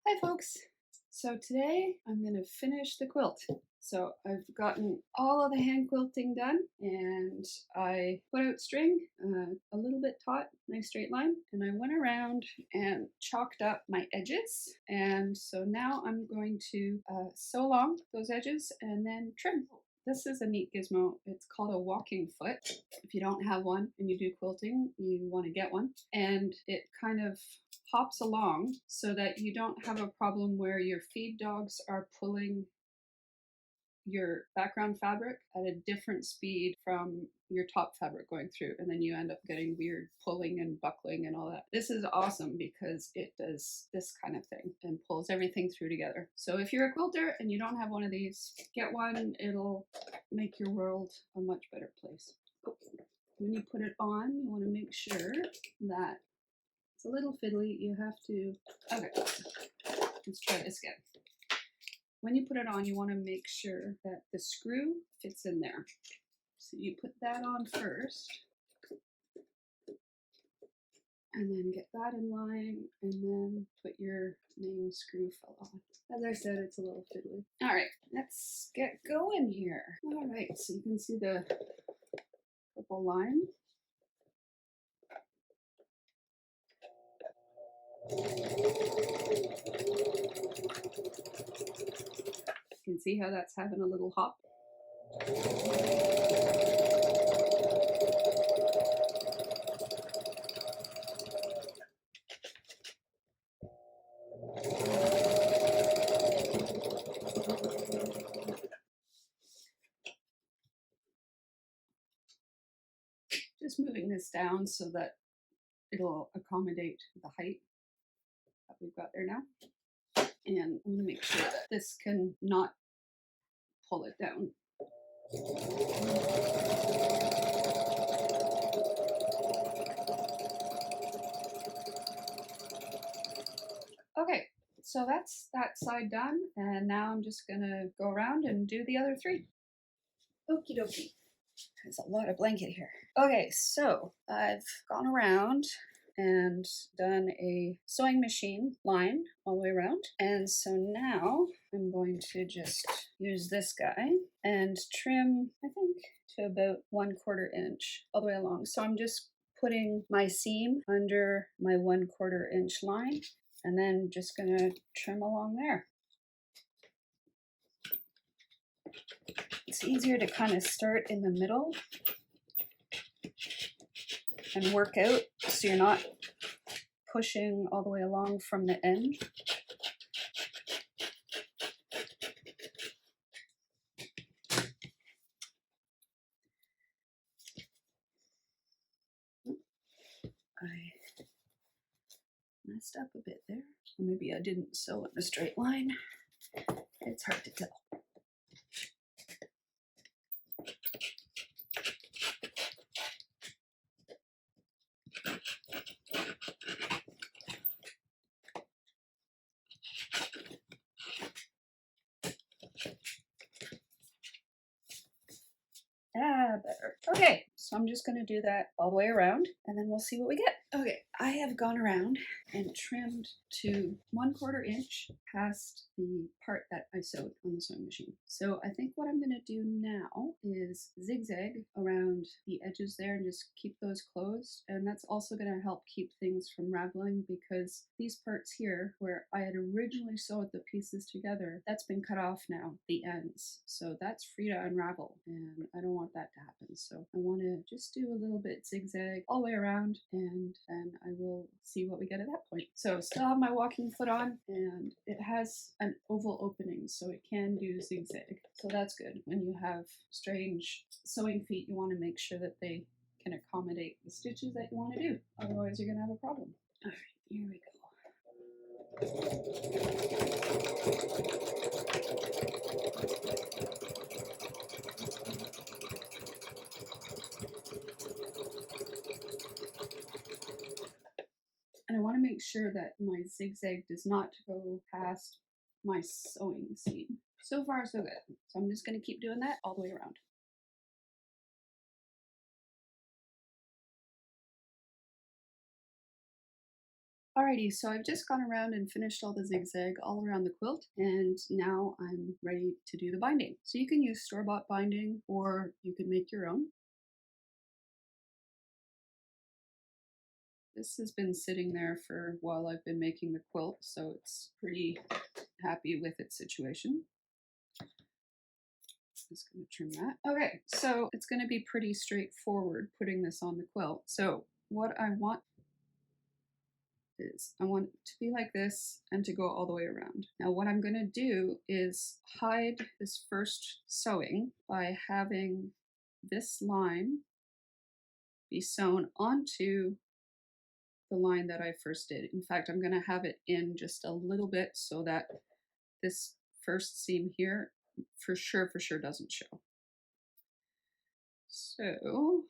Hi folks! So today I'm going to finish the quilt. So I've gotten all of the hand quilting done and I put out string a little bit taut, nice straight line, and I went around and chalked up my edges, and so now I'm going to sew along those edges and then trim. This is a neat gizmo. It's called a walking foot. If you don't have one and you do quilting, you want to get one. And it kind of hops along so that you don't have a problem where your feed dogs are pulling your background fabric at a different speed from your top fabric going through, and then you end up getting weird pulling and buckling and all that. This is awesome because it does this kind of thing and pulls everything through together. So if you're a quilter and you don't have one of these, get one. It'll make your world a much better place. When you put it on, you want to make sure that it's a little fiddly. You have to, okay, let's try this again. When you put it on, you want to make sure that the screw fits in there. So you put that on first, and then get that in line, and then put your main screw fill on. As I said, it's a little fiddly. All right, let's get going here. All right, so you can see the purple line. You can see how that's having a little hop. Just moving this down so that it'll accommodate the height that we've got there now. And I want to make sure that this can not pull it down. Okay, so that's that side done, and now I'm just gonna go around and do the other three. Okie dokie. There's a lot of blanket here. Okay, so I've gone around and done a sewing machine line all the way around. And so now I'm going to just use this guy and trim, I think, to about 1/4 inch all the way along. So I'm just putting my seam under my 1/4 inch line and then just gonna trim along there. It's easier to kind of start in the middle and work out so you're not pushing all the way along from the end. I messed up a bit there. Or maybe I didn't sew in a straight line. It's hard to tell. Better. Okay, so I'm just gonna do that all the way around and then we'll see what we get. Okay, I have gone around and trimmed to 1/4 inch past the part that I sewed on the sewing machine. So I think what I'm gonna do now is zigzag around the edges there and just keep those closed. And that's also gonna help keep things from raveling, because these parts here where I had originally sewed the pieces together, that's been cut off now, the ends. So that's free to unravel, and I don't want that to happen. So I want to just do a little bit zigzag all the way around, and then I will see what we get at that point. So still have my walking foot on, and it has an oval opening, so it can do zigzag. So that's good. When you have strange sewing feet, you want to make sure that they can accommodate the stitches that you want to do. Otherwise, you're going to have a problem. All right, here we go. And I want to make sure that my zigzag does not go past my sewing seam. So far, so good. So I'm just going to keep doing that all the way around. Alrighty, so I've just gone around and finished all the zigzag all around the quilt, and now I'm ready to do the binding. So you can use store-bought binding or you can make your own. This has been sitting there for while I've been making the quilt, so it's pretty happy with its situation. Just going to trim that. Okay, so it's going to be pretty straightforward putting this on the quilt. So what I want is I want it to be like this and to go all the way around. Now what I'm going to do is hide this first sewing by having this line be sewn onto the line that I first did. In fact, I'm going to have it in just a little bit so that this first seam here for sure doesn't show. So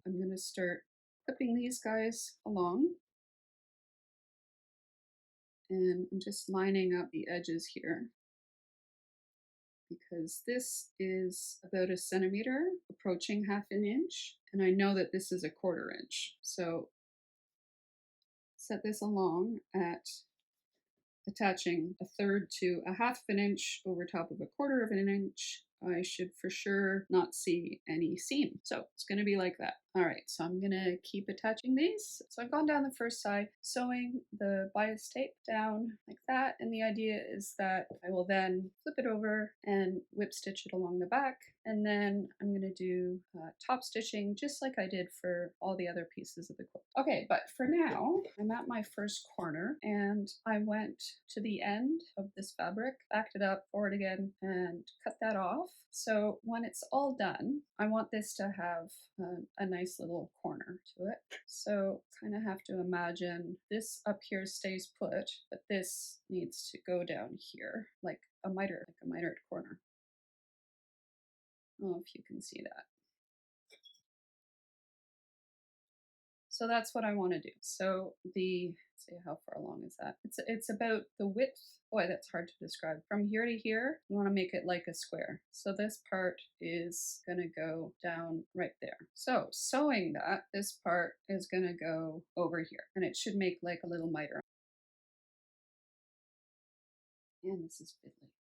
I'm going to start clipping these guys along, and I'm just lining up the edges here because this is about a centimeter, approaching half an inch, and I know that this is a 1/4 inch. So set this along at attaching 1/3 to a 1/2 an inch over top of a 1/4 of an inch. I should for sure not see any seam. So it's going to be like that. All right, so I'm going to keep attaching these. So I've gone down the first side, sewing the bias tape down like that. And the idea is that I will then flip it over and whip stitch it along the back. And then I'm going to do top stitching just like I did for all the other pieces of the quilt. Okay, but for now, I'm at my first corner and I went to the end of this fabric, backed it up, forward again, and cut that off. So when it's all done, I want this to have a nice little corner to it. So kind of have to imagine this up here stays put, but this needs to go down here like a mitered corner. I don't know if you can see that. So that's what I want to do. So let's see how far along is that? It's about the width. Boy, that's hard to describe. From here to here, you want to make it like a square. So this part is going to go down right there. So sewing that, this part is going to go over here, and it should make like a little miter. And this is fiddly.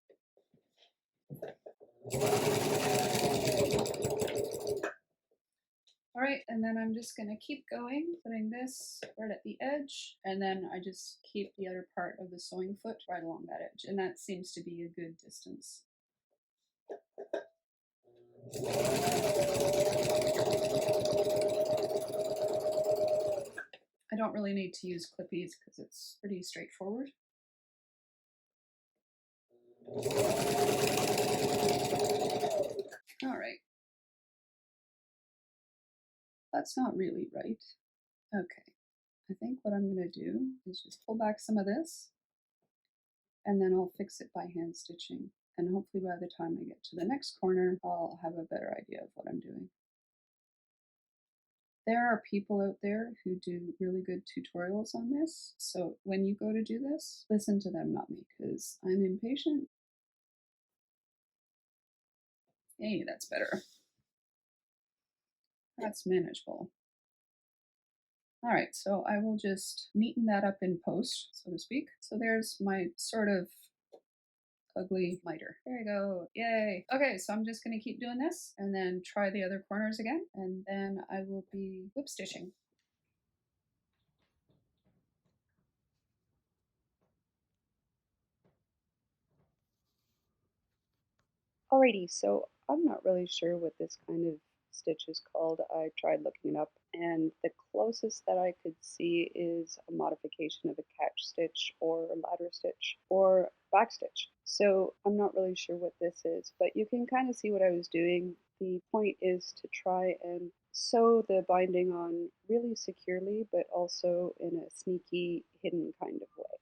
All right, and then I'm just gonna keep going, putting this right at the edge, and then I just keep the other part of the sewing foot right along that edge, and that seems to be a good distance. I don't really need to use clippies because it's pretty straightforward. All right. That's not really right. Okay. I think what I'm going to do is just pull back some of this, and then I'll fix it by hand stitching. And hopefully by the time I get to the next corner, I'll have a better idea of what I'm doing. There are people out there who do really good tutorials on this, so when you go to do this, listen to them, not me, because I'm impatient. Hey, that's better. That's manageable. All right, so I will just neaten that up in post, so to speak. So there's my sort of ugly miter. There you go. Yay. Okay, so I'm just going to keep doing this and then try the other corners again, and then I will be whip stitching. Alrighty, so I'm not really sure what this kind of stitch is called. I tried looking it up, and the closest that I could see is a modification of a catch stitch or a ladder stitch or back stitch. So I'm not really sure what this is, but you can kind of see what I was doing. The point is to try and sew the binding on really securely, but also in a sneaky, hidden kind of way.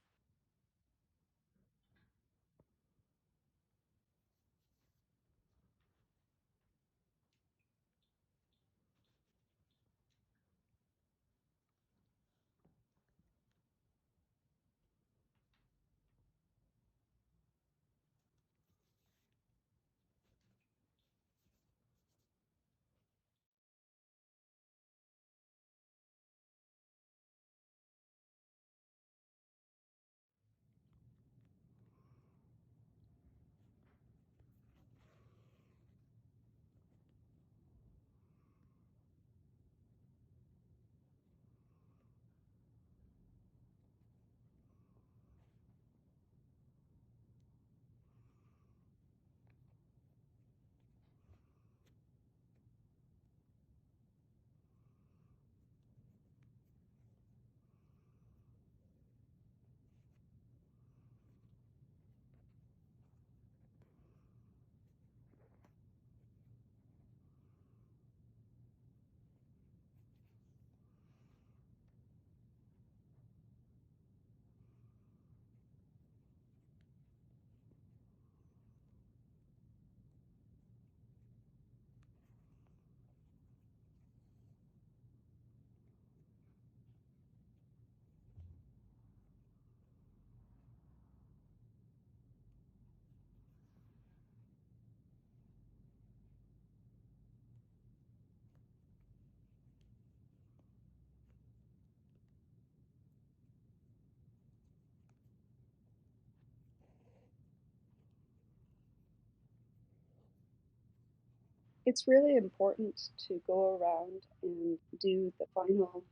It's really important to go around and do the final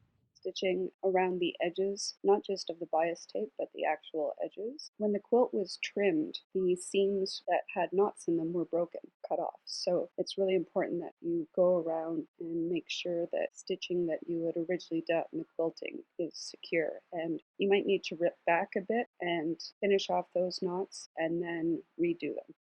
stitching around the edges, not just of the bias tape, but the actual edges. When the quilt was trimmed, the seams that had knots in them were broken, cut off. So it's really important that you go around and make sure that stitching that you had originally done in the quilting is secure. And you might need to rip back a bit and finish off those knots and then redo them.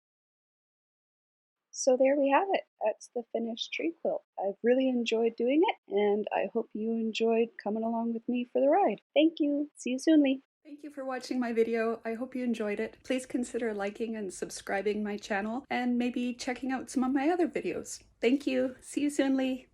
So there we have it. That's the finished tree quilt. I've really enjoyed doing it, and I hope you enjoyed coming along with me for the ride. Thank you. See you soon, Lee. Thank you for watching my video. I hope you enjoyed it. Please consider liking and subscribing my channel and maybe checking out some of my other videos. Thank you. See you soon, Lee.